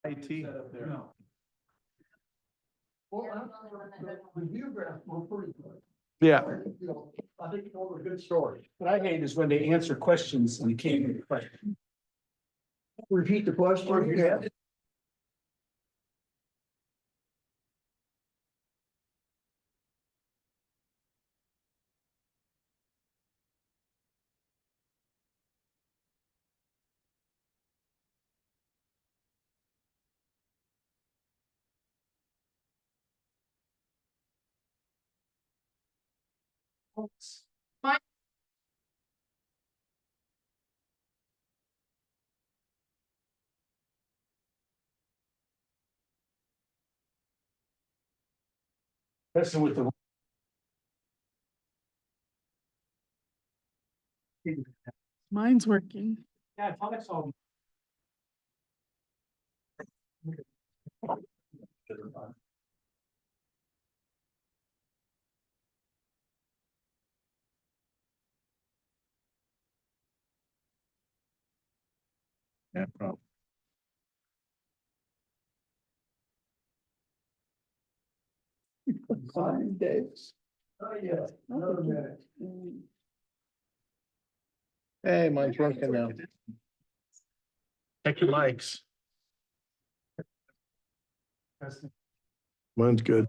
IT. No. Well, the view graph were pretty good. Yeah. I think you told a good story. What I hate is when they answer questions and you can't hear the question. Repeat the question. Yeah. Messing with the. Mine's working. Yeah, I thought I saw. Yeah, problem. Days. Oh, yeah. Another minute. Hey, mine's working now. Check your mics. Mine's good.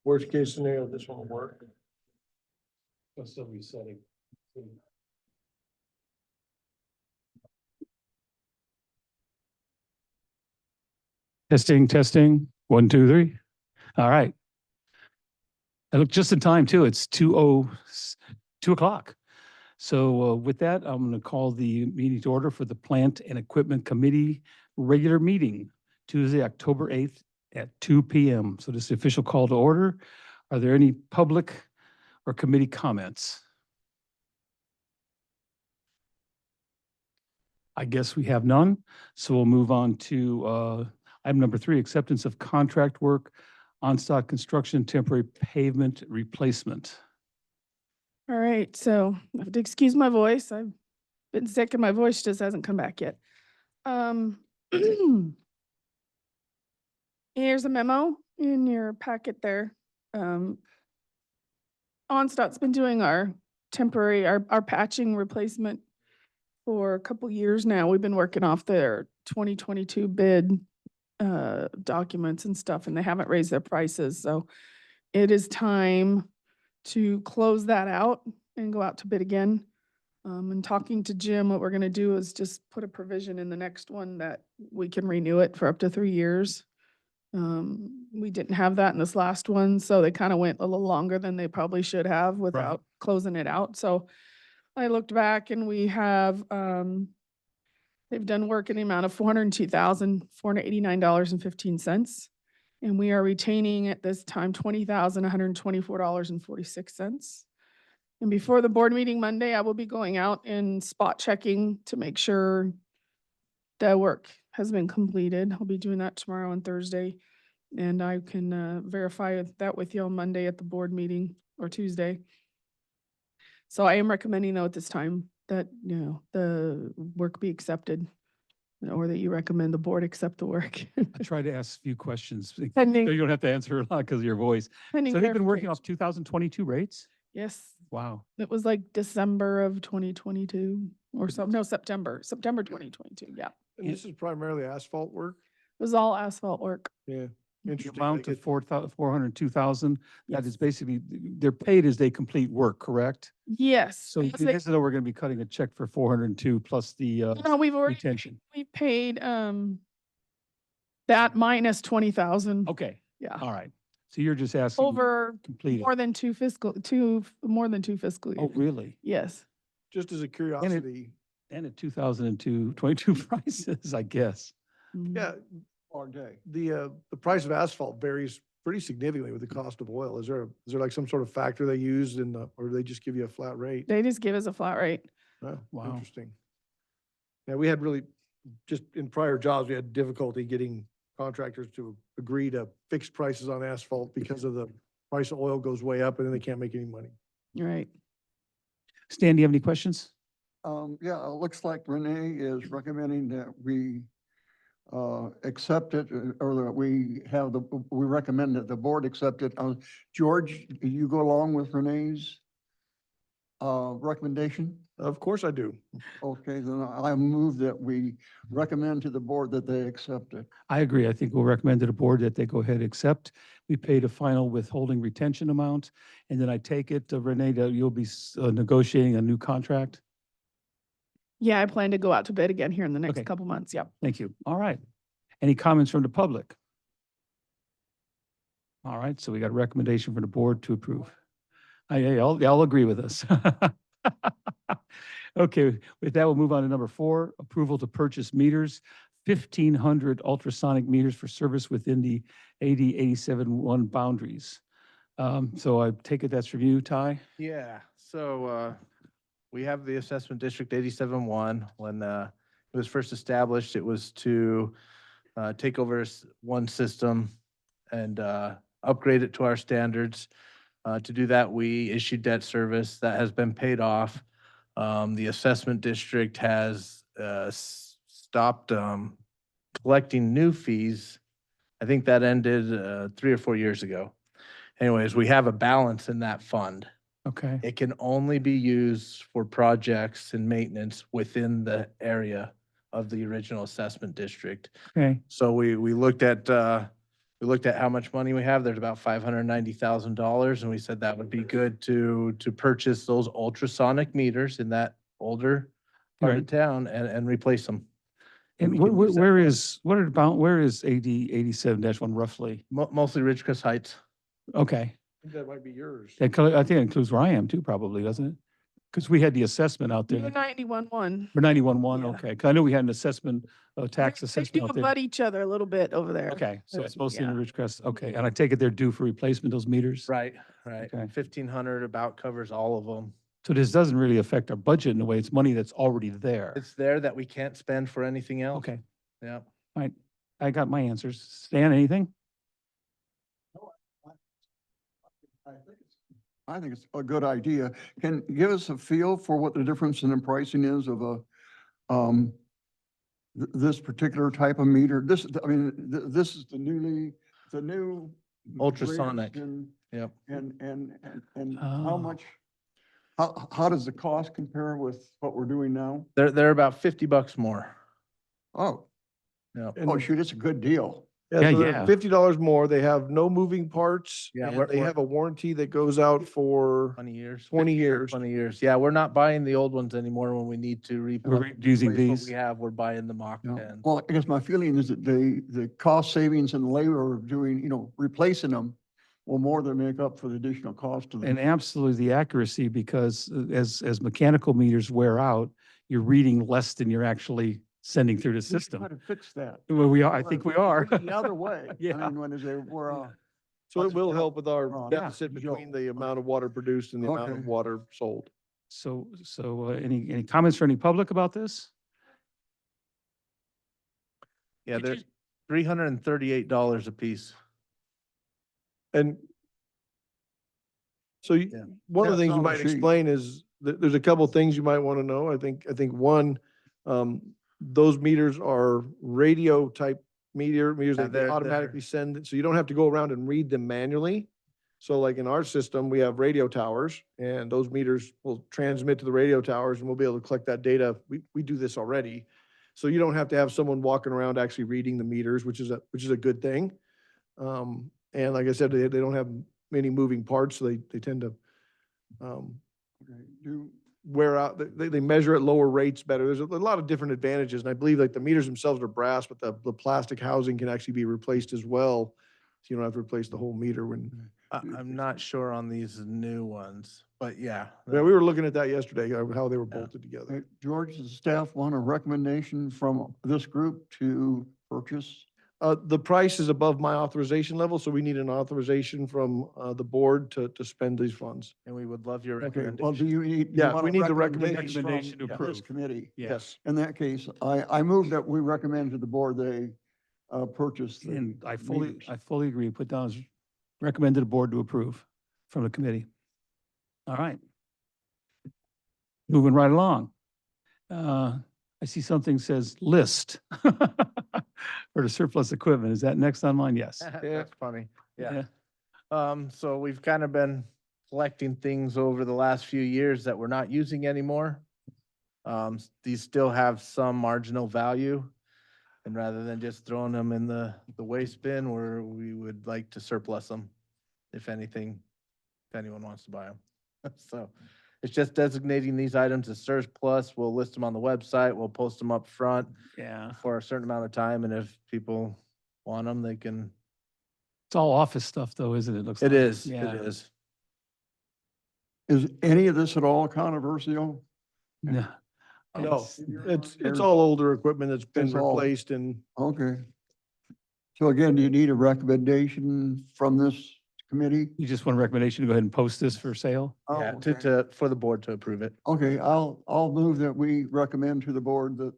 Worst case scenario, this won't work. I'll still be setting. Testing, testing. 1, 2, 3. All right. I look just in time too. It's 2 o'clock. So with that, I'm going to call the meeting to order for the Plant and Equipment Committee regular meeting, Tuesday, October 8th at 2 p.m. So this is the official call to order. Are there any public or committee comments? I guess we have none. So we'll move on to item number 3, acceptance of contract work, on-stock construction, temporary pavement replacement. All right, so I have to excuse my voice. I've been sick and my voice just hasn't come back yet. Here's a memo in your packet there. Onstott's been doing our temporary, our patching replacement for a couple years now. We've been working off their 2022 bid documents and stuff, and they haven't raised their prices. So it is time to close that out and go out to bid again. And talking to Jim, what we're gonna do is just put a provision in the next one that we can renew it for up to 3 years. We didn't have that in this last one, so they kind of went a little longer than they probably should have without closing it out. So I looked back and we have, they've done work in the amount of $402,489.15. And we are retaining at this time $20,124.46. And before the board meeting Monday, I will be going out and spot checking to make sure the work has been completed. I'll be doing that tomorrow and Thursday. And I can verify that with you on Monday at the board meeting or Tuesday. So I am recommending though at this time that, the work be accepted, or that you recommend the board accept the work. I tried to ask a few questions. So Pending, you don't have to answer a lot because of your voice. pending So they've been working verification. off 2022 rates? Yes, Wow. it was like December of 2022 or so, no, September 2022, yeah. It And this is primarily asphalt work? was all asphalt work. Yeah. The Interesting. amount They of get- 402,000, that is Yes. basically, they're paid as they complete work, correct? Yes. So as this they- is though we're going to be cutting a check for 402 plus the No, we've already, retention. we paid, that minus 20,000. Okay, Yeah. all right. So you're just asking. over Complete it. more than more than 2 fiscal Oh, years. really? Yes. Just as a curiosity, And at 2022 prices, I guess. Mhm. yeah, Long day. the price of asphalt varies pretty significantly with the cost of oil. Is there like some sort of factor they use or do they just give you a flat rate? They just give us a flat rate. Oh, Wow. interesting. Yeah, we had really, just in prior jobs, we had difficulty getting contractors to agree to fixed prices on asphalt because of the price of oil goes way up and then they can't make any money. Right. Stan, do you have any questions? Yeah, it looks like Renee is recommending that we accept it, or that we recommend that the board accept it. George, you go along with Renee's recommendation? Of course I do. Okay, then I move that we recommend to the board that they accept it. I agree. I think we'll recommend to the board that they go ahead and accept. We paid a final withholding retention amount. And then I take it, Renee, that you'll be negotiating a new contract? Yeah, I plan to go out to bid again here in the next Okay. couple months. Yep. Thank you. All right. Any comments from the public? All right, so we got a recommendation from the board to approve. Y'all agree with us. Okay, with that, we'll move on to number 4, approval to purchase meters, 1,500 ultrasonic meters for service within the 8087-1 boundaries. So I take it that's from you, Ty? Yeah, so we have the assessment district 87-1. When it was first established, it was to take over one system and upgrade it to our standards. To do that, we issued debt service that has been paid off. The assessment district has stopped collecting new fees. I think that ended 3 or 4 years ago. Anyways, we have a balance in that fund. Okay, It can only be used for projects and maintenance within the area of the original assessment district. okay, So we looked at how much money we have. There's about $590,000, and we said that would be good to purchase those ultrasonic meters in that older part of Right. town and replace them. and we can use that where fund. where is AD 87-1 roughly? Mostly Ridgecrest Heights. Okay, I think that might be yours. I think it includes where I am too, probably, doesn't it? Because we had the assessment out there. You're 91-1. For 91-1, Yeah. okay, because I know we had an assessment, tax They assessment do out there. abut each other a little bit over there. Okay, so it's mostly in Yeah. Ridgecrest, okay, and I take it they're due for replacement, those meters? Right. Okay. 1,500 about covers all of them. So this doesn't really affect our budget in a way, it's money that's already there. It's there that we can't spend for anything else. Okay, Yeah. I got my answers. Stan, anything? I think it's a good idea. Can you give us a feel for what the difference in the pricing is of this particular type of meter? This is the new. Ultrasonic. greatest in- Yep. And Oh. how much, how does the cost compare with what we're doing now? They're about $50 more. Oh, Yeah. oh, shoot, it's a good deal. Yeah, so they're yeah. $50 more. They have no moving parts. Yeah, and we're- they we're- have a warranty that goes out for 20 years. 20 years. 20 years. Yeah, we're not buying the old ones anymore when we need to We're using replace what these. we have, we're buying the Mach Yeah. 10. Well, I guess my feeling is that the cost savings and labor of doing, replacing them will more than make up for the additional cost of them. And absolutely the accuracy, because as mechanical meters wear out, you're reading less than you're actually sending through the We should system. try to fix that. Well, I think we are. The other way. Yeah. I mean, when they were, So it will help with our Yeah. deficit between the amount of water produced and the amount of Okay. water sold. So any comments for any public about this? Yeah, Could they're you- $338 a piece. And so Yeah. one of the That's things you on the might sheet. explain is there's a couple of things you might want to know. I think one, those meters are radio type meters Yeah, that they they're- automatically send, so you don't have to go around and read them manually. So like in our system, we have radio towers and those meters will transmit to the radio towers and we'll be able to collect that data. We do this already. So you don't have to have someone walking around actually reading the meters, which is a good thing. And like I said, they don't have many moving parts, so they tend to do, wear out, they measure at lower rates better. There's a lot of different advantages, and I believe like the meters themselves are brass, but the plastic housing can actually be replaced as well. So you don't have to replace the whole meter when, I'm not sure on these new ones, but yeah. yeah, we were looking at that yesterday, how they were Yeah. bolted together. George, does staff want a recommendation from this group to purchase? The price is above my authorization level, so we need an authorization from, the board to spend these funds. And we would love your Okay, well, do recommendation. you need? you Yeah, want we a need the recommendation recommendation to from approve. This committee. Yes. In that case, I move that we recommend to the board they purchase the And I meters. fully agree. Put down as recommended the board to approve from the committee. All right. Moving right along. I see something says list for the surplus equipment. Is that next on mine? Yes. That's funny. Yeah. So we've kind of been collecting things over the last few years that we're not using anymore. These still have some marginal value. And rather than just throwing them in the waste bin, we would like to surplus them, if anything, if anyone wants to buy them. So it's just designating these items as surplus. We'll list them on the website. We'll post them up front Yeah. for a certain amount of time. And if people want them, they can. It's all office stuff though, isn't it? Looks It like. is, Yeah. it is. Is any of this at all controversial? No. No, It's- it's all older equipment that's been It's all- replaced and Okay. So again, do you need a recommendation from this committee? You just want a recommendation to go ahead and post this for sale? Oh, Yeah, okay. for the board to approve it. Okay, I'll move that we recommend to the board that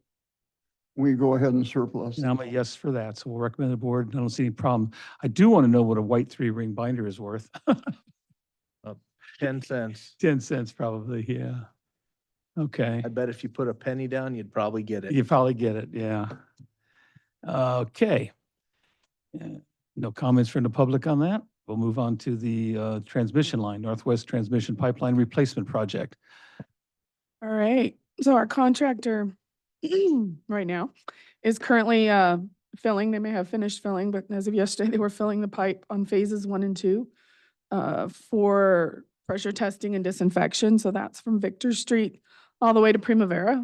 we go ahead and surplus. And I'm a yes for that. So we'll recommend the board. I don't see any problem. I do want to know what a white 3-ring binder is worth. 10 cents. 10 cents probably, yeah. Okay. I bet if you put a penny down, you'd probably get it. You probably get it, yeah. Okay. No comments from the public on that. We'll move on to the transmission line, Northwest Transmission Pipeline Replacement Project. All right, so our contractor right now is currently filling, they may have finished filling, but as of yesterday, they were filling the pipe on phases 1 and 2 for pressure testing and disinfection. So that's from Victor Street all the way to Primavera.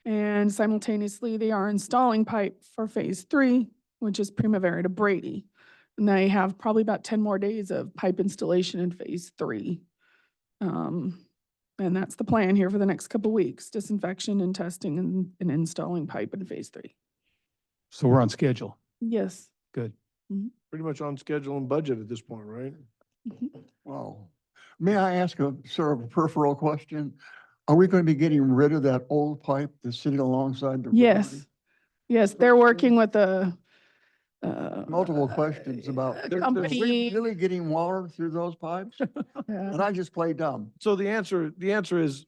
And simultaneously, they are installing pipe for phase 3, which is Primavera to Brady. And they have probably about 10 more days of pipe installation in phase 3. And that's the plan here for the next couple weeks, disinfection and testing and installing pipe in phase 3. So we're on schedule. Yes. Good. pretty much on schedule and budget at this point, right? Wow. May I ask a sort of a peripheral question? Are we going to be getting rid of that old pipe that's sitting alongside the road? Yes. Yes, they're working with a Multiple questions about, a There- there's are we company. really getting water through those pipes? Yeah. And I just play dumb. So the answer is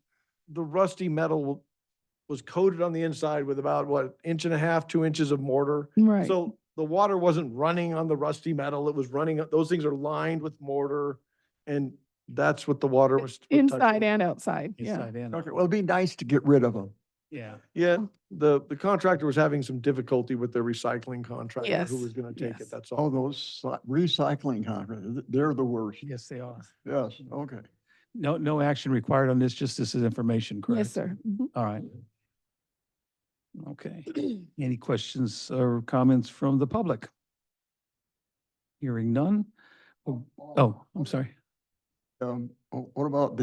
the rusty metal was coated on the inside with about, what, 1.5 inches, 2 inches of mortar. Right. So the water wasn't running on the rusty metal. It was running, those things are lined with mortar. And that's what the water was. Inside and outside, yeah. Inside and, Okay, well, it'd be nice to get rid of them. yeah. Yeah, the contractor was having some difficulty with their recycling contractor who Yes, was gonna take it, yes. that's Oh, all. those recycling contractors, they're the worst. Yes, they are. Yes, okay. No action required on this, just this is information, correct? Yes, sir. Mhm. All right. Okay. Any questions or comments from the public? Hearing none? Oh, I'm sorry. What about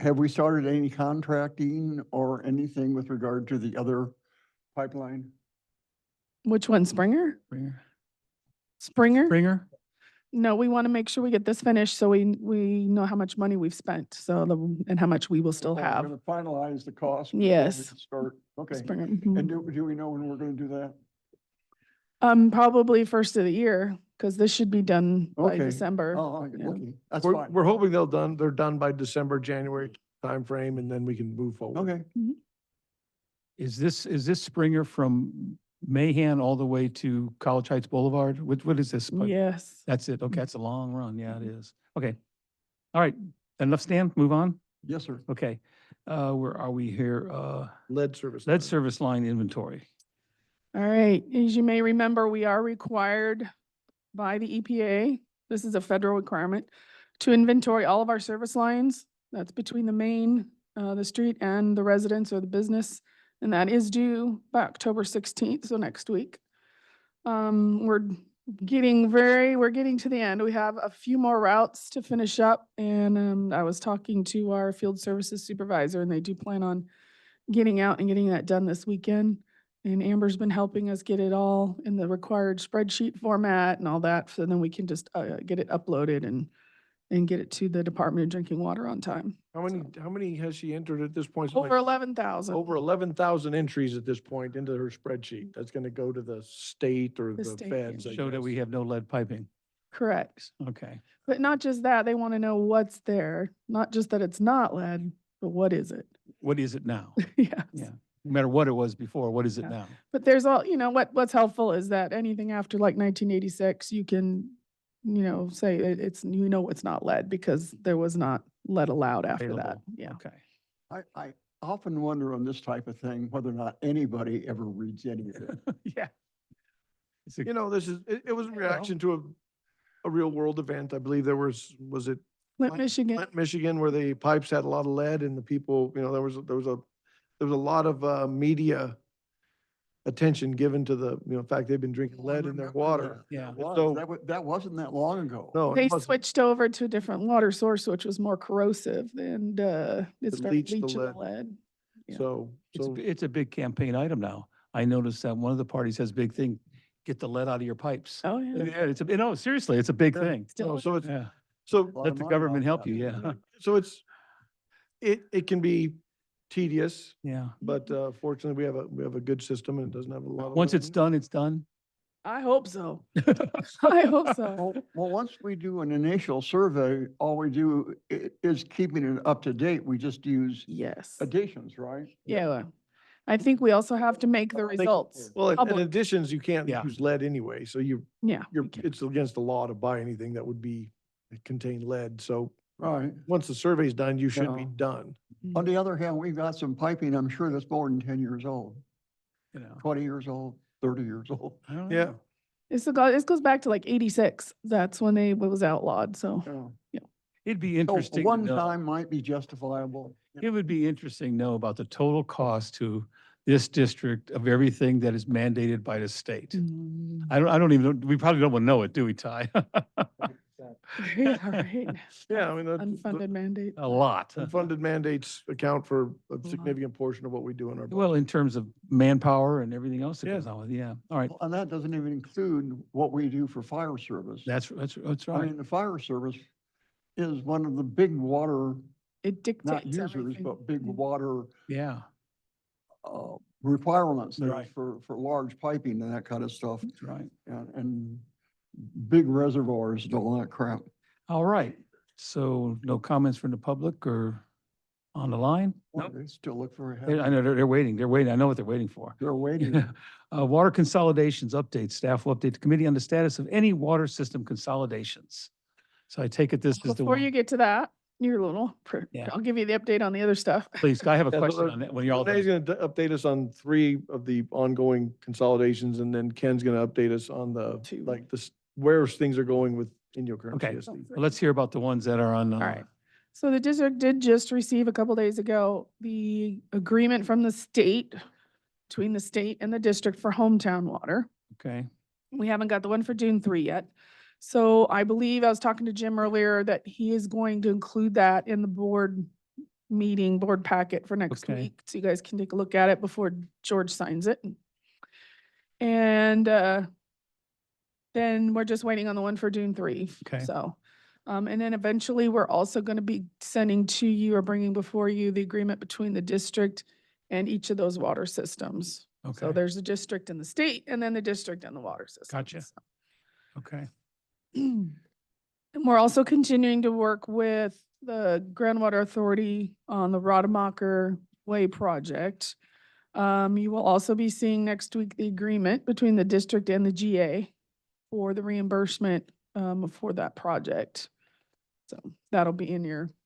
have we started any contracting or anything with regard to the other pipeline? Which one, Springer? Springer? Springer? Springer? No, we want to make sure we get this finished so we know how much money we've spent, and how much we will still Oh, we're have. gonna finalize the cost. before we Yes. Start, okay. Springer. Mhm. And do we know when we're gonna do that? Probably first of the year, because this should be done by Okay. December. Oh, okay, Yeah. okay, that's We're, fine. we're hoping they're done by December, January timeframe, and then we can move forward. Okay, Is this Springer from Mahan all the way to College Heights Boulevard? What is this? pipe? Yes. That's it. Okay, that's a long run. Yeah, it is. Okay. All right. Enough, Stan? Move on? yes, sir. Okay. Where are we here? Lead service. Lead line. service line inventory. All right, as you may remember, we are required by the EPA, this is a federal requirement, to inventory all of our service lines. That's between the main, the street and the residence or the business. And that is due by October 16th, so next week. We're we're getting to the end. We have a few more routes to finish up. And I was talking to our field services supervisor and they do plan on getting out and getting that done this weekend. And Amber's been helping us get it all in the required spreadsheet format and all that. So then we can just get it uploaded and get it to the Department of Drinking Water on time. How many has she entered at this point? Something Over like 11,000. Over 11,000 entries at this point into her spreadsheet. That's going to go to the state or The the state, feds. yeah. I Show that guess. we have no lead piping. Correct. Okay. But not just that, they want to know what's there, not just that it's not lead, but what is it? What is it now? Yes. Yeah. No matter what it was before, what is it Yeah. now? But there's all, what's helpful is that anything after like 1986, you can, say it's not lead because there was not lead allowed after that. Available. Yeah. Okay. I often wonder on this type of thing, whether or not anybody ever reads any of it. Yeah. It's a- It was a reaction to a real world event. I believe there was it Flint, Michigan. Flint, Michigan, where the pipes had a lot of lead and the people, there was a lot of media attention given to the fact they've been drinking Oh, I lead in their remember water. Yeah. That was- So- that wasn't that long ago. No, it They wasn't. switched over to a different water source, which was more corrosive and it started leached the leaching the lead. lead. Yeah. So, It's a big campaign item now. I noticed that one of the parties has a big thing, get the lead out of your pipes. Oh, yeah. Yeah, no, seriously, it's a big Yeah. thing. Still, so it's, Yeah. so, Lot Let of the money government off help that. you, yeah. so it can be tedious, Yeah. but fortunately we have a good system and it doesn't have a lot of. Once lead it's in it. done, it's done. I hope so. I hope so. Well, once we do an initial survey, all we do is keeping it up to date. We just use Yes. additions, right? Yeah. Well, I think we also have to make the results Well, in public. additions, you can't Yeah. use lead anyway, so Yeah. we can. it's against the law to buy anything that would contain lead. So Right. once the survey's done, you should be Yeah. done. On the other hand, we've got some piping, I'm sure that's more than 10 years old, You know. 20 years old, 30 years old. I don't Yeah. know. This goes back to like 86. That's when it was outlawed. So Yeah. It'd be So interesting to one know. time might be justifiable. It would be interesting to know about the total cost to this district of everything that is mandated by the state. mm, I don't even know, we probably don't want to know it, do we, Ty? yeah, right. Yeah, I mean, Unfunded mandate. A lot. unfunded mandates account for a lot. significant portion of what we do in our. budget. Well, in terms of manpower and everything else that Yeah. goes on with, yeah, all right, And that doesn't even include what we do for fire service. that's I right. mean, the fire service is one of the big water, It dictates not users, everything. but big Mm. water Yeah, requirements there Right. for large piping and that kind of stuff. that's right. And big reservoirs and all that crap. All right, so no comments from the public or on the line? Well, they still look very I happy. know they're waiting, I know what they're waiting for. They're waiting. Water consolidations update, staff will update the committee on the status of any water system consolidations. So I take it this is the Before you one. get to that, Yeah. I'll give you the update on the other stuff. Please, I have a Yeah, so, question on that when you're all Renee's done. going to update us on 3 of the ongoing consolidations, and then Ken's going to update us on the, 2. like, where things are going with in your current Okay. CSD. Well, let's hear about the ones that are on. All right. So the district did just receive a couple days ago, the agreement from the state, between the state and the district for hometown water. Okay, We haven't got the one for June 3 yet. So I believe I was talking to Jim earlier that he is going to include that in the board packet for next Okay. week. So you guys can take a look at it before George signs it. And then we're just waiting on the one for June 3. Okay. So, and then eventually we're also going to be sending to you or bringing before you the agreement between the district and each of those water systems. So okay, there's the district and the state, and then the district and the water system. Gotcha. okay, And we're also continuing to work with the Groundwater Authority on the Rademacher Way project. You will also be seeing next week the agreement between the district and the GA for the reimbursement for that project. So that'll be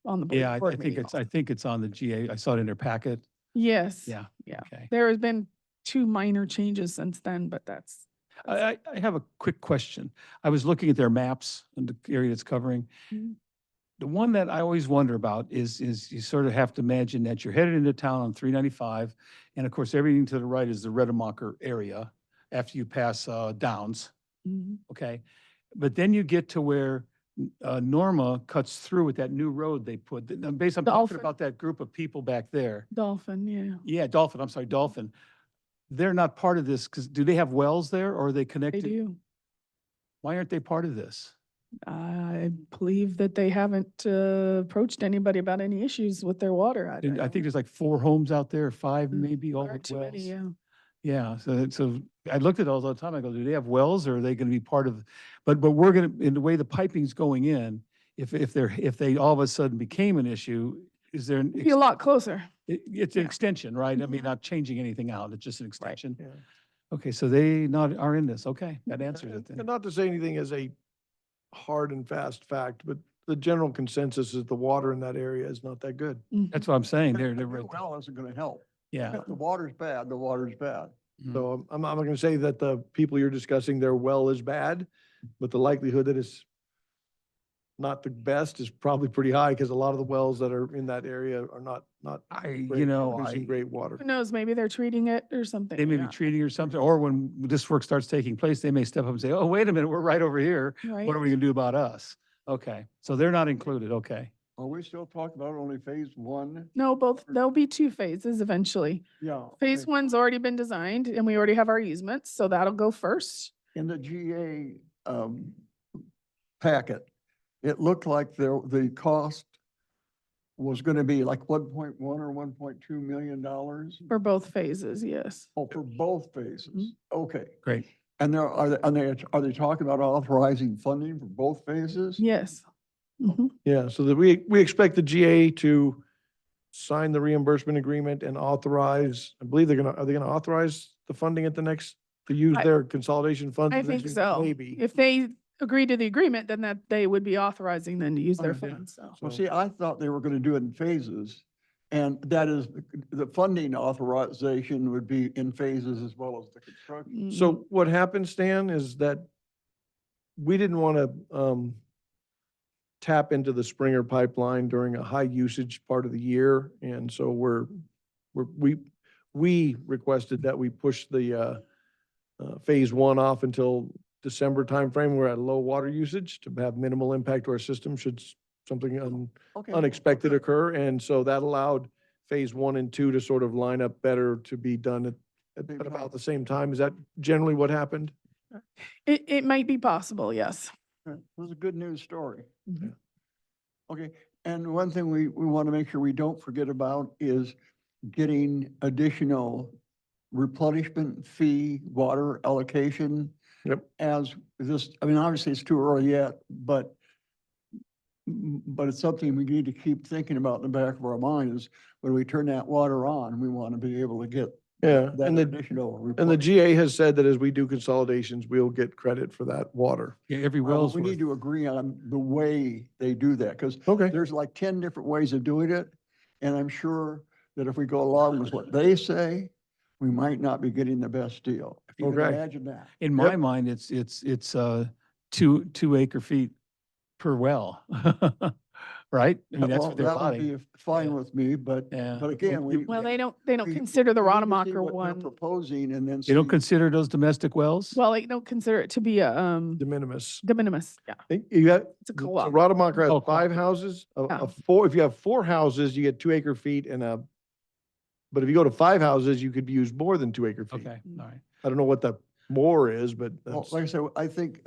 on the board. yeah, I board think meeting it's, also. I think it's on the GA, I saw it in their packet, Yes. yeah. Yeah. Okay. There has been 2 minor changes since then, but that's. I have a quick question. I was looking at their maps and the area it's covering. Mhm. The one that I always wonder about is you sort of have to imagine that you're headed into town on 395. And of course, everything to the right is the Rademacher area after you pass Downs. Mhm. Okay. But then you get to where Norma cuts through with that new road they put. Basically, I'm talking Dolphin. about that group of people back there. Dolphin, yeah, Yeah, Dolphin, I'm sorry, Dolphin. They're not part of this because do they have wells there or are they they connected? do. Why aren't they part of this? I believe that they haven't approached anybody about any issues with their water. I don't think there's like 4 homes out there, 5 know. maybe, all There aren't with too many, wells. yeah. Yeah, so I looked at those all the time. I go, do they have wells or are they going to be part of? But we're going to, in the way the piping's going in, if they all of a sudden became an issue, is there an, Be a lot closer. it's an yeah. extension, right? I mean, Mhm. not changing anything out. It's just an extension. Yeah. Okay, so they are in this. Okay, that answers it And then. not to say anything as a hard and fast fact, but the general consensus is the water in that area is not that good. Mhm. That's what I'm saying. They're A new right there. well isn't gonna help. Yeah. If the water's bad, the water's bad. Mhm. So I'm not gonna say that the people you're discussing, their well is bad, but the likelihood that it's not the best is probably pretty high because a lot of the wells that are in that area are not producing great water. Who knows, maybe they're treating it or something. They may be yeah. treating or something, or when this work starts taking place, they may step up and say, oh, wait a minute, we're right over here. Right. What are we gonna do about us? Okay, so they're not included. Okay. Are we still talking about only phase one? No, there'll be 2 phases eventually. Yeah. Phase okay. 1's already been designed and we already have our easements, so that'll go first. In the GA packet, it looked like the cost was gonna be like 1.1 or 1.2 million dollars. For both phases, yes. Oh, for both phases. Okay. Great. And are they talking about authorizing funding for both phases? Yes. Mhm. Yeah, so that we expect the GA to sign the reimbursement agreement and authorize, I believe are they gonna authorize the funding at the next, to use I- their consolidation funds? I at the next think meeting? so. Maybe. If they agree to the agreement, then that they would be authorizing them to use their Okay. funds, so. Well, So- see, I thought they were gonna do it in phases. And that is, the funding authorization would be in phases as well as the construction. Mm, So what happened, Stan, is that we didn't want to tap into the Springer pipeline during a high usage part of the year. And so we requested that we push the phase 1 off until December timeframe. We're at low water usage to have minimal impact to our system should something Okay. unexpected occur. And so that allowed phase 1 and 2 to sort of line up better to be done at Same time. about the same time. Is that generally what happened? It might be possible, yes. It was a good news story. Mhm. Okay, and one thing we want to make sure we don't forget about is getting additional replenishment fee water allocation. Yep. As this, I mean, obviously it's too early yet, but it's something we need to keep thinking about in the back of our mind is when we turn that water on, we want to be able to get Yeah, that and the additional. And the GA has said that as we do consolidations, we'll get credit for that water. Yeah, every Well, well's we worth. need to agree on the way they do that, because Okay. there's like 10 different ways of doing it. And I'm sure that if we go along with what they say, we might not be getting the best deal. If you can Okay. imagine that. In my Yep. mind, it's 2 acre feet per well. Right? I mean, that's Well, what they're that would plotting. be fine Yeah. with me, but Yeah. again, we. Well, they don't we- consider the we need to see Rademacher what they're one, Proposing and then. They don't see- consider those domestic wells? well, they don't consider it to be a, De minimis. de minimis, yeah. You got, It's a so co-op. Rademacher has Oh, 5 co-op. houses, Oh. if you have 4 houses, you get 2 acre feet but if you go to 5 houses, you could use more than 2 acre feet. Okay, all right. I don't know what the more is, but Well, that's, like I said, I think,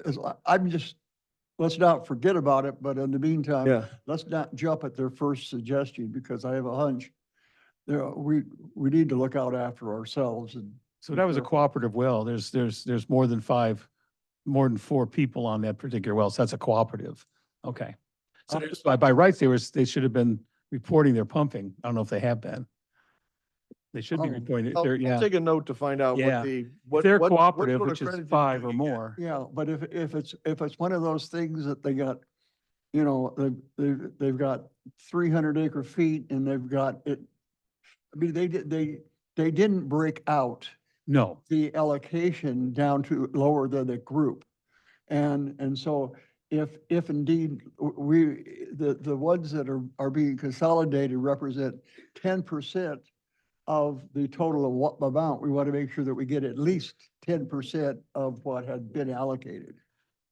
let's not forget about it, but in the meantime, yeah. let's not jump at their first suggestion, because I have a hunch. We need to look out after ourselves and. So that was a cooperative well. There's more than 4 people on that particular well. So that's a cooperative. Okay. So by rights, they should have been reporting their pumping. I don't know if they have been. They should be Oh, reporting, I'll yeah. take a note to find out Yeah. what the, If what. they're what cooperative, sort of which is credit did 5 you or get? more. Yeah, but if it's one of those things that they got, they've got 300 acre feet and they've got it. I mean, they didn't break out No, the allocation down to lower than the group. And so if indeed the ones that are being consolidated represent 10% of the total of what amount, we want to make sure that we get at least 10% of what had been allocated.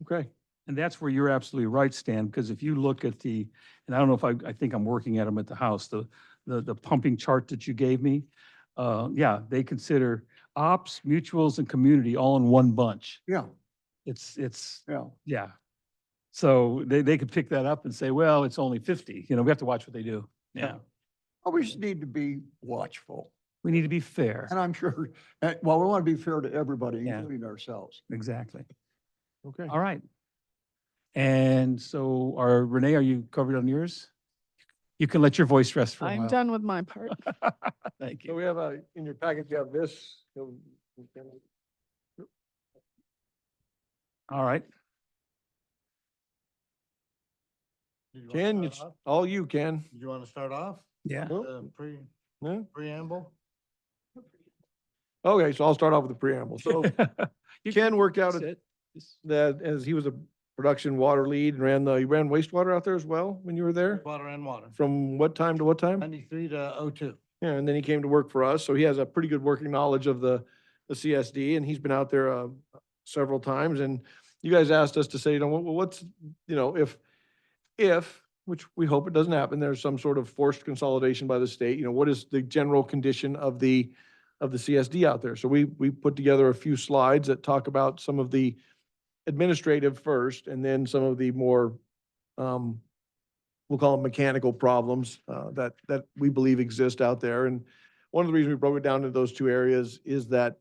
Okay. And that's where you're absolutely right, Stan, because if you look at the, and I don't know if I think I'm working at them at the house, the pumping chart that you gave me. Yeah, they consider ops, mutuals and community all in one bunch. Yeah, It's, yeah. yeah. So they could pick that up and say, well, it's only 50, we have to watch what they do. Yeah. Oh, we just need to be watchful. We need to be fair. And I'm sure, well, we want to be fair to everybody, Yeah. including ourselves. Exactly. Okay. All right. And so Renee, are you covered on yours? You can let your voice rest for a I'm while. done with my part. Thank So you. we have in your packet, you have this. All right. Ken, it's all you, Ken. You want to start off? Yeah. Oh, yeah. Preamble? Okay, so I'll start off with the preamble. So You Ken can worked out at sit. Just- that as he was a production water lead and you ran wastewater out there as well when you were there? Water and water. From what time to what time? 93 to 02. Yeah, and then he came to work for us, so he has a pretty good working knowledge of the CSD, and he's been out there several times, and you guys asked us to say, what's, if, which we hope it doesn't happen, there's some sort of forced consolidation by the state, what is the general condition of the CSD out there? So we put together a few slides that talk about some of the administrative first, and then some of the more, we'll call them mechanical problems that we believe exist out there. And one of the reasons we broke it down into those two areas is that,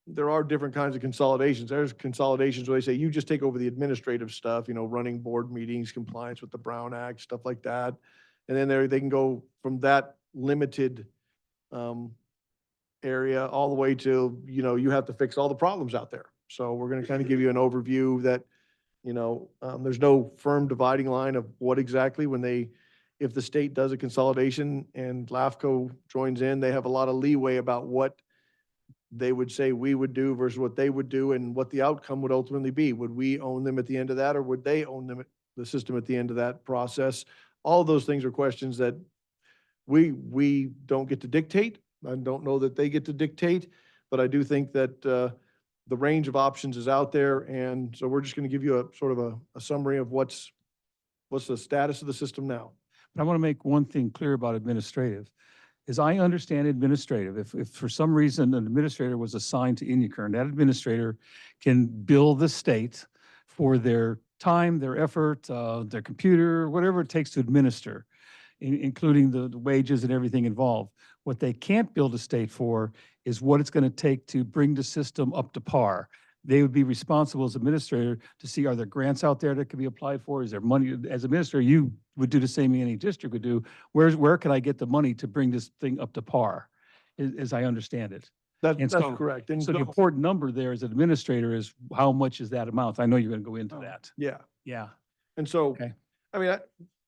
there are different kinds of consolidations. There's consolidations where they say, you just take over the administrative stuff, running board meetings, compliance with the Brown Act, stuff like that. And then they can go from that limited area all the way to, you have to fix all the problems out there. So we're going to kind of give you an overview that, there's no firm dividing line of what exactly if the state does a consolidation and LAFCO joins in, they have a lot of leeway about what they would say we would do versus what they would do and what the outcome would ultimately be. Would we own them at the end of that, or would they own the system at the end of that process? All those things are questions that we don't get to dictate. I don't know that they get to dictate, but I do think that the range of options is out there. And so we're just going to give you a sort of a summary of what's the status of the system now. But I want to make one thing clear about administrative. As I understand administrative, if for some reason an administrator was assigned to Inyakern, that administrator can bill the state for their time, their effort, their computer, whatever it takes to administer, including the wages and everything involved. What they can't bill the state for is what it's going to take to bring the system up to par. They would be responsible as administrator to see, are there grants out there that can be applied for? Is there money? As administrator, you would do the same thing any district would do. Where can I get the money to bring this thing up to par, as I understand it? And That's so- correct. And So the important number there as an administrator is how much is that amount? I know you're going to go into that. yeah. Yeah. And so, Okay. I mean,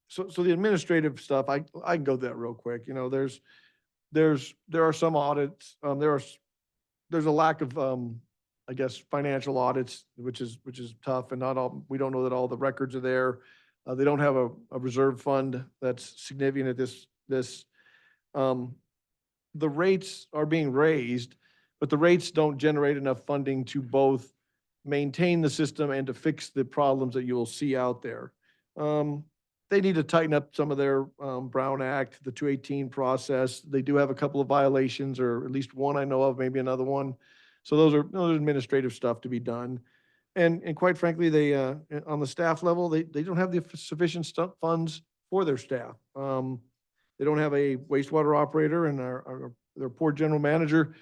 so the administrative stuff, I can go through that real quick. There are some audits, there's a lack of, I guess, financial audits, which is tough, and we don't know that all the records are there. They don't have a reserve fund that's significant at this. The rates are being raised, but the rates don't generate enough funding to both maintain the system and to fix the problems that you will see out there. They need to tighten up some of their Brown Act, the 218 process. They do have a couple of violations, or at least one I know of, maybe another one. So those are administrative stuff to be done. And quite frankly, they, on the staff level, they don't have the sufficient funds for their staff. They don't have a wastewater operator, and their poor general manager,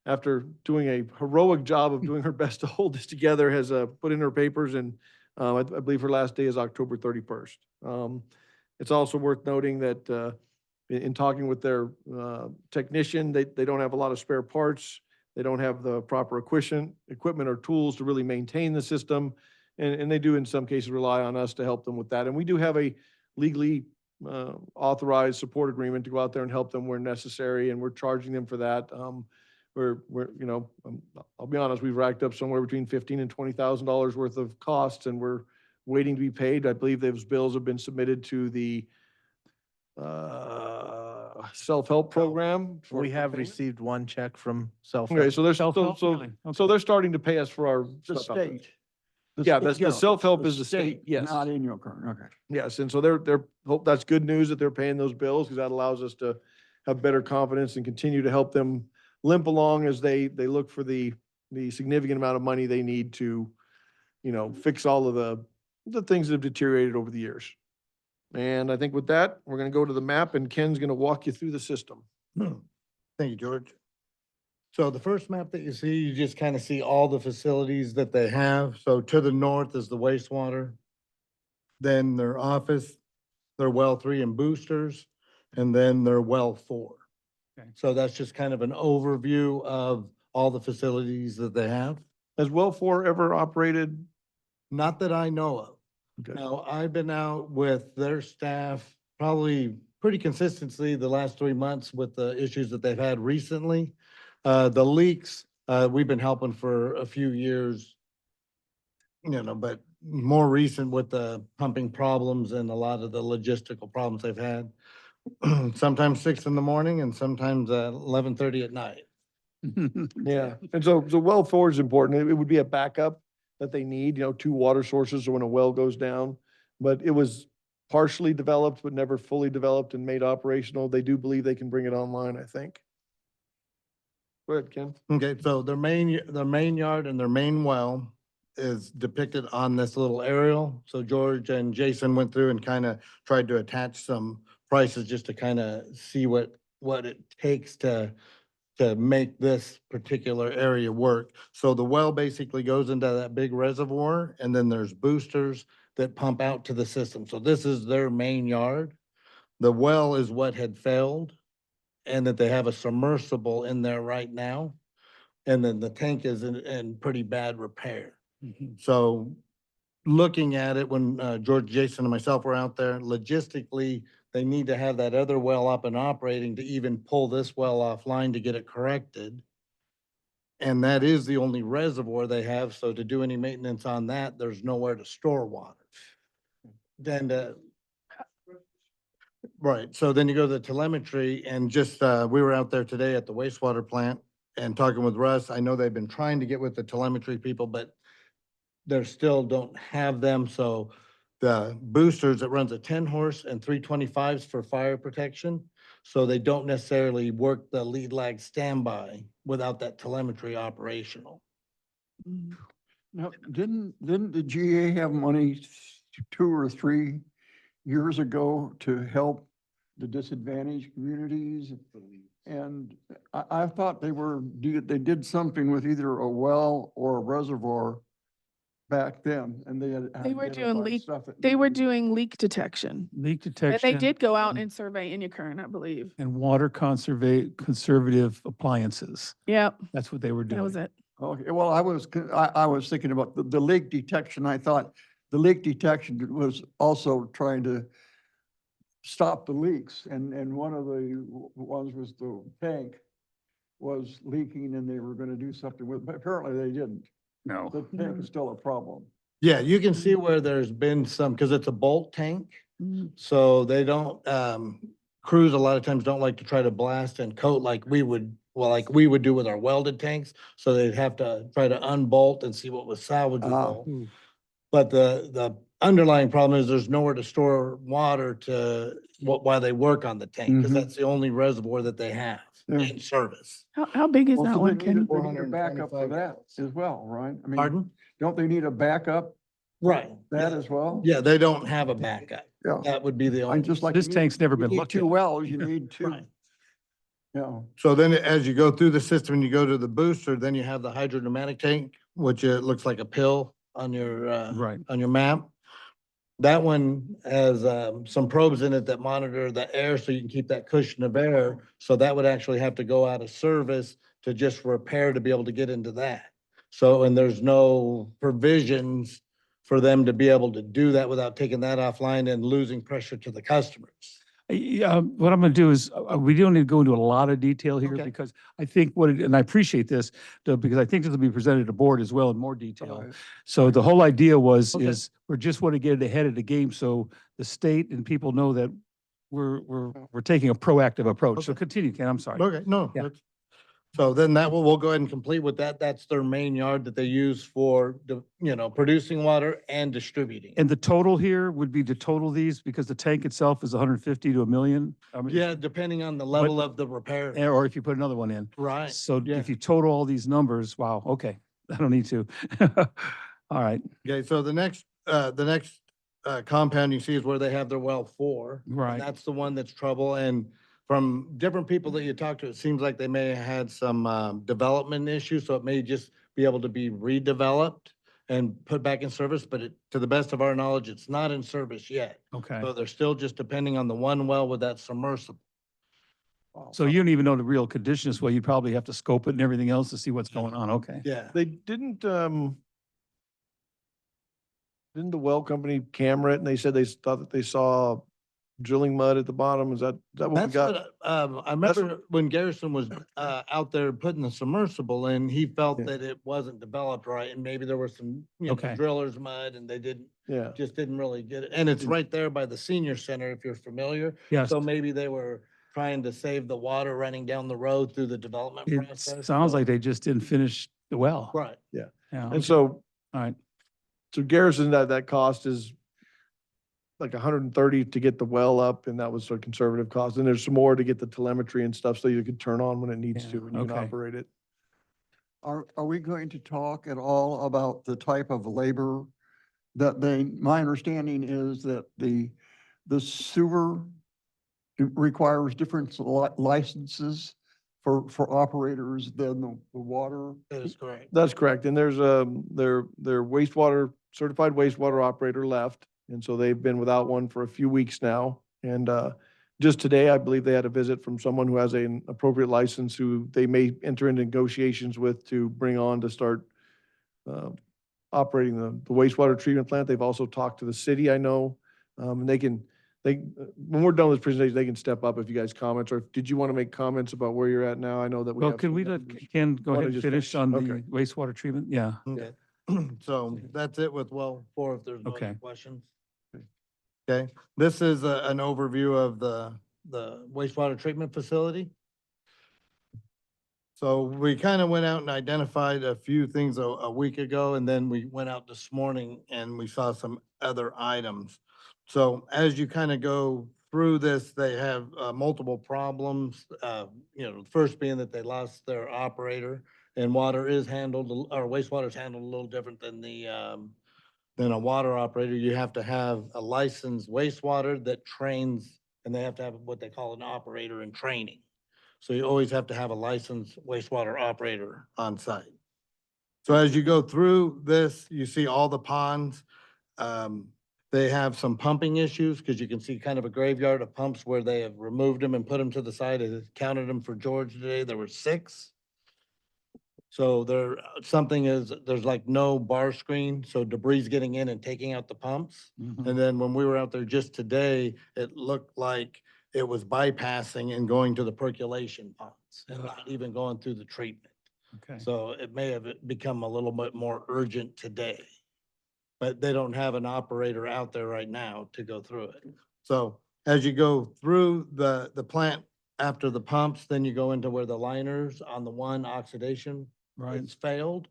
after doing a heroic job of doing her best to hold this together, has put in her papers, and I believe her last day is October 31st. It's also worth noting that in talking with their technician, they don't have a lot of spare parts. They don't have the proper equipment or tools to really maintain the system. And they do in some cases rely on us to help them with that. And we do have a legally authorized support agreement to go out there and help them where necessary, and we're charging them for that. I'll be honest, we've racked up somewhere between $15,000 and $20,000 worth of costs, and we're waiting to be paid. I believe those bills have been submitted to the self-help program. for We have payment. received one check from self. Okay, so they're, so, Self-help, so, really? so they're starting to pay us for our The stuff out there. state. Yeah, state- the self-help is the state, yes. Not in your current, okay. Yes, and so hope that's good news that they're paying those bills, because that allows us to have better confidence and continue to help them limp along as they look for the significant amount of money they need to, fix all of the things that have deteriorated over the years. And I think with that, we're gonna go to the map, and Ken's gonna walk you through the system. Thank you, George. So the first map that you see, you just kind of see all the facilities that they have. So to the north is the wastewater. Then their office, their well 3 and boosters, and then their well 4. Okay. So that's just kind of an overview of all the facilities that they have. Has well 4 ever operated? Not that I know of. Okay. Now, I've been out with their staff probably pretty consistently the last 3 months with the issues that they've had recently. The leaks, we've been helping for a few years, but more recent with the pumping problems and a lot of the logistical problems they've had. Sometimes 6 in the morning and sometimes 11:30 at night. Yeah, and so well 4 is important. It would be a backup that they need, 2 water sources so when a well goes down. But it was partially developed, but never fully developed and made operational. They do believe they can bring it online, I think. Go ahead, Ken. Okay, so their main yard and their main well is depicted on this little aerial. So George and Jason went through and kind of tried to attach some prices just to kind of see what it takes to make this particular area work. So the well basically goes into that big reservoir, and then there's boosters that pump out to the system. So this is their main yard. The well is what had failed, and that they have a submersible in there right now. And then the tank is in pretty bad repair. So looking at it, when George, Jason, and myself were out there, logistically, they need to have that other well up and operating to even pull this well offline to get it corrected. And that is the only reservoir they have, so to do any maintenance on that, there's nowhere to store water. Then, right, so then you go to the telemetry and just, we were out there today at the wastewater plant and talking with Russ. I know they've been trying to get with the telemetry people, but they still don't have them, so the boosters, it runs a 10-horse and 325s for fire protection. So they don't necessarily work the lead lag standby without that telemetry operational. Now, didn't the GA have money 2 or 3 years ago to help the disadvantaged communities? And I thought they did something with either a well or a reservoir back then, and they had. They were doing identified leak, stuff that they were needed- doing leak detection. Leak And detection. they did go out and survey Inyakern, I believe. And water conservative appliances. Yep, That's what they were doing. that was it. Okay, well, I was thinking about the leak detection. I thought the leak detection was also trying to stop the leaks, and one of the ones was the tank was leaking and they were gonna do something with it, but apparently they didn't. No. The tank is still a problem. Yeah, you can see where there's been some, because it's a bolt tank, Mhm. so they don't, crews a lot of times don't like to try to blast and coat like we would do with our welded tanks. So they'd have to try to unbolt and see what was salvageable. But the underlying problem is there's nowhere to store water while they work on the tank, because Mhm. that's the only reservoir that they have Yeah. in service. How big is Well, that so one, they Ken? need a backup for that as well, right? I mean, Pardon? don't they need a backup Right. that as well? Yeah, they don't have a backup. Yeah. That would be the I'm only. just like. This you need- tank's never you been need looked 2 at. wells, you need 2. Right. Yeah. So then as you go through the system and you go to the booster, then you have the hydrodynamic tank, which looks like a pill on your, Right. on your map. That one has, some probes in it that monitor the air so you can keep that cushion of air. So that would actually have to go out of service to just repair to be able to get into that. So, and there's no provisions for them to be able to do that without taking that offline and losing pressure to the customers. Yeah, what I'm gonna do is, we don't need to go into a lot of detail here Okay. because I think and I appreciate this, because I think this will be presented to board as well in more detail. Right. So the whole idea Okay. is we just want to get it ahead of the game so the state and people know that we're taking a proactive approach. So Okay. continue, Ken, I'm sorry. Okay, no. Yeah. So then we'll go ahead and complete with that. That's their main yard that they use for, producing water and distributing. And the total here would be the total of these, because the tank itself is 150 to 1,000,000? I mean, Yeah, depending on the level of the repair. Or if you put another one in. Right. So yeah. if you total all these numbers, wow, okay, I don't need to. All right, Okay, so the next compound you see is where they have their well 4. and Right. That's the one that's trouble. And from different people that you talk to, it seems like they may have had some development issues, so it may just be able to be redeveloped and put back in service, but to the best of our knowledge, it's not in service yet. okay. So they're still just depending on the one well with that submersible. So you don't even know the real condition is, well, you'd probably have to scope it and everything else to see what's going on, okay. Yeah. They didn't the well company camera it and they said they thought that they saw drilling mud at the bottom? Is that what we That's got? what, I remember when Garrison was out there putting the submersible in, he felt Yeah. that it wasn't developed right, and maybe there was some, Okay. driller's mud, and they Yeah. just didn't really get it. And it's right there by the senior center, if you're familiar. Yes, So maybe they were trying to save the water running down the road through the development it process. sounds so- like they just didn't finish the well. Right. Yeah. And so, All right, so Garrison, that cost is like 130 to get the well up, and that was a conservative cost. And there's some more to get the telemetry and stuff so you could turn on when it needs Yeah, to and you can okay. operate it. Are we going to talk at all about the type of labor that my understanding is that the sewer requires different licenses for operators than the water? That is correct. That's correct. And there's their wastewater, certified wastewater operator left. And so they've been without one for a few weeks now. And just today, I believe they had a visit from someone who has an appropriate license who they may enter into negotiations with to bring on to start operating the wastewater treatment plant. They've also talked to the city, I know. And when we're done with this presentation, they can step up if you guys comment, or did you want to make comments about where you're at now? I know that we well, have can some we let members. Ken go Wanna ahead and just finish finish? on the Okay. wastewater treatment? Yeah, Okay. So that's it with well 4, if there's no other Okay. questions. Okay, this is an overview of the wastewater treatment facility. So we kind of went out and identified a few things a week ago, and then we went out this morning and we saw some other items. So as you kind of go through this, they have multiple problems. The first being that they lost their operator, and water is handled, or wastewater is handled a little different than than a water operator. You have to have a licensed wastewater that trains, and they have to have what they call an operator in training. So you always have to have a licensed wastewater operator on site. So as you go through this, you see all the ponds. They have some pumping issues because you can see kind of a graveyard of pumps where they have removed them and put them to the side. I counted them for George today. There were 6. So there's like no bar screen, so debris getting in and taking out the pumps. Mhm. And then when we were out there just today, it looked like it was bypassing and going to the percolation ponds and not even going through the treatment. Okay. So it may have become a little bit more urgent today. But they don't have an operator out there right now to go through it. So as you go through the plant after the pumps, then you go into where the liners on the one oxidation Right. it's failed.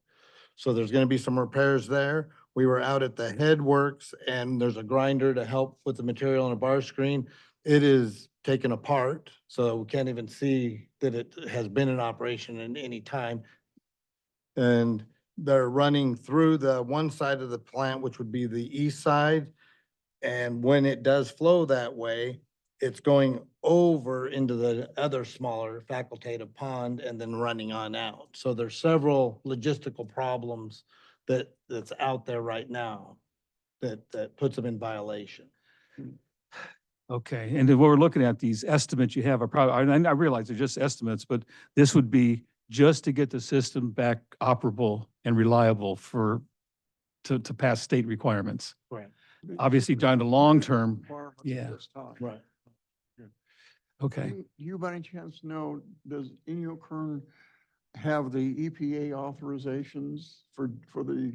So there's gonna be some repairs there. We were out at the headworks and there's a grinder to help with the material on a bar screen. It is taken apart, so we can't even see that it has been in operation in any time. And they're running through the one side of the plant, which would be the east side. And when it does flow that way, it's going over into the other smaller facultative pond and then running on out. So there's several logistical problems that's out there right now that puts them in violation. Okay, and then we're looking at these estimates you have are probably, I realize they're just estimates, but this would be just to get the system back operable and reliable to pass state requirements. Right. Obviously, down to long term, yeah. Right. Okay. Do you by any chance know, does Kern have the EPA authorizations for the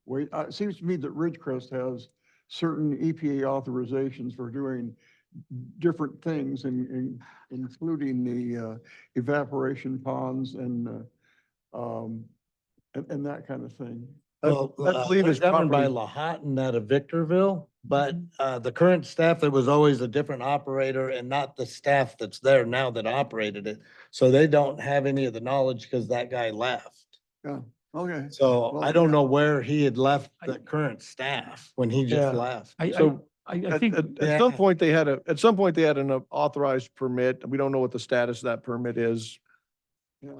it seems to me that Ridgecrest has certain EPA authorizations for doing different things including the evaporation ponds and that kind of thing. Well, I believe there's it's that one by properly- La Houghton out of Victorville, but the current staff, it was always a different operator and not the staff that's there now that operated it. So they don't have any of the knowledge because that guy left. Yeah, okay. So Well, I don't yeah. know where he had left I- the current staff when he just Yeah. left. So I At, think, at some Yeah. point, at some point, they had an authorized permit. We don't know what the status of that permit is. Yeah.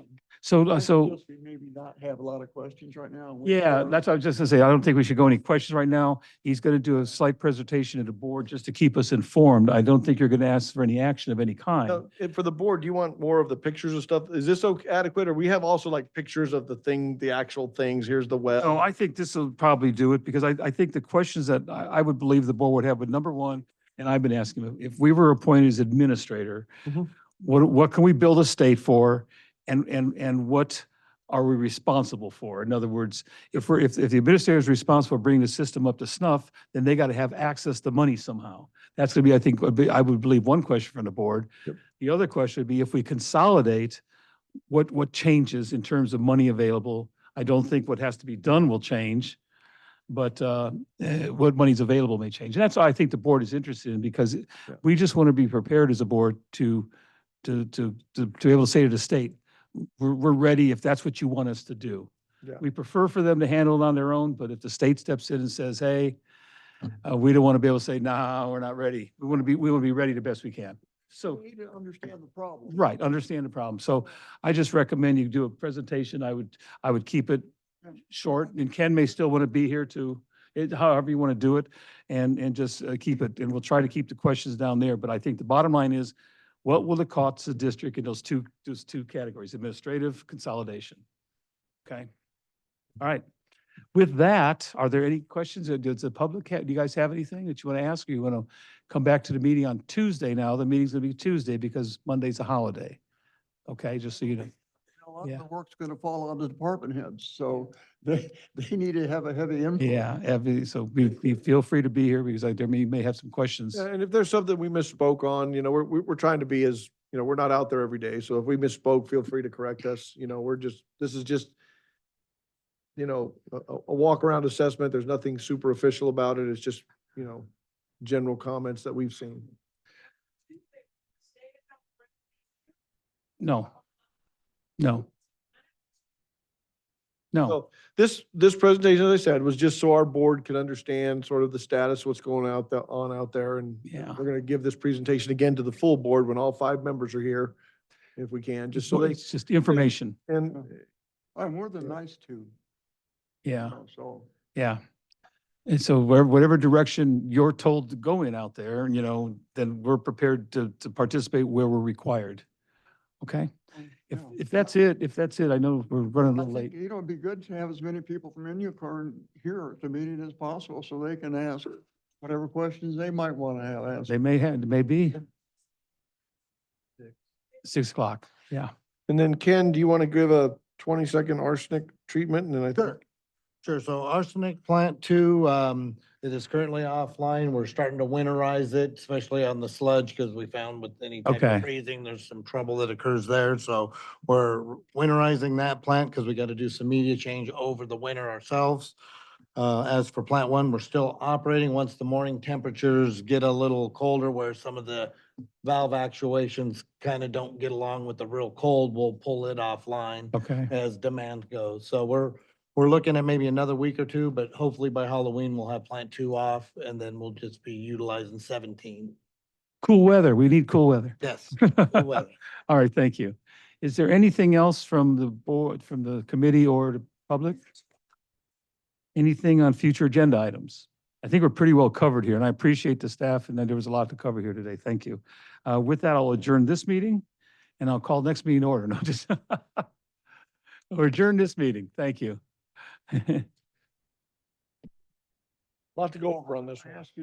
so, I so. suggest we maybe not have a lot of questions right now. and wait Yeah, for- that's what I was just gonna say. I don't think we should go any questions right now. He's gonna do a slight presentation to the board just to keep us informed. I don't think you're gonna ask for any action of any kind. Now, and for the board, do you want more of the pictures and stuff? Is this adequate? Or we have also like pictures of the thing, the actual things? Here's the well. No, I think this will probably do it because I think the questions that I would believe the board would have, but number one, and I've been asking, if we were appointed as administrator, Mhm. what can we build a state for? And what are we responsible for? In other words, if the administrator is responsible for bringing the system up to snuff, then they got to have access to money somehow. That's gonna be, I think, I would believe one question from the board. Yep. The other question would be if we consolidate, what changes in terms of money available? I don't think what has to be done will change, but what money's available may change. And that's what I think the board is interested in because we just want to be prepared as a board to be able to say to the state, we're ready if that's what you want us to do. Yeah. We prefer for them to handle it on their own, but if the state steps in and says, hey, we don't want to be able to say, nah, we're not ready. We want to be ready the best we can. So. We need to understand the problem. Right, understand the problem. So I just recommend you do a presentation. I would keep it short, and Ken may still want to be here to, however you want to do it, and just keep it, and we'll try to keep the questions down there. But I think the bottom line is, what will it cost the district in those two categories, administrative consolidation? Okay? All right. With that, are there any questions? Does the public do you guys have anything that you want to ask, or you want to come back to the meeting on Tuesday now? The meeting's going to be Tuesday because Monday's a holiday. Okay, just so you know. A lot Yeah. of the work's gonna fall on the department heads, so they need to have a heavy input. Yeah, so we feel free to be here because there may have some questions. Yeah, and if there's something we misspoke on, we're trying to be as, we're not out there every day. So if we misspoke, feel free to correct us. This is just, a walk around assessment. There's nothing super official about it. It's just, general comments that we've seen. No. No. So this presentation, as I said, was just so our board could understand sort of the status, what's going out there. And Yeah. we're going to give this presentation again to the full board when all 5 members are here, if we can, just so they, It's just information. and I'm more than nice to, Yeah, so. yeah. And so whatever direction you're told to go in out there, then we're prepared to participate where we're required. Okay? If that's it, I know we're running a I little think, late. it'd be good to have as many people from InUCorn here at the meeting as possible, so they can ask whatever questions they might want to have asked. They may be. 6 o'clock, yeah. and then Ken, do you want to give a 20-second arsenic treatment? And then I think Sure. Sure. So arsenic plant 2, it is currently offline. We're starting to winterize it, especially on the sludge, because we found with any type Okay. of freezing, there's some trouble that occurs there. So we're winterizing that plant because we got to do some media change over the winter ourselves. As for plant 1, we're still operating. Once the morning temperatures get a little colder, where some of the valve actuations kind of don't get along with the real cold, we'll pull it offline Okay. as demand goes. So we're looking at maybe another week or 2, but hopefully by Halloween, we'll have plant 2 off, and then we'll just be utilizing 17. Cool weather. We need cool weather. Yes. cool weather. All right, thank you. Is there anything else from the board, from the committee or the public? Anything on future agenda items? I think we're pretty well covered here, and I appreciate the staff, and then there was a lot to cover here today. Thank you. With that, I'll adjourn this meeting, and I'll call next meeting order. No, just or adjourn this meeting. Thank you. lot to go over on this one.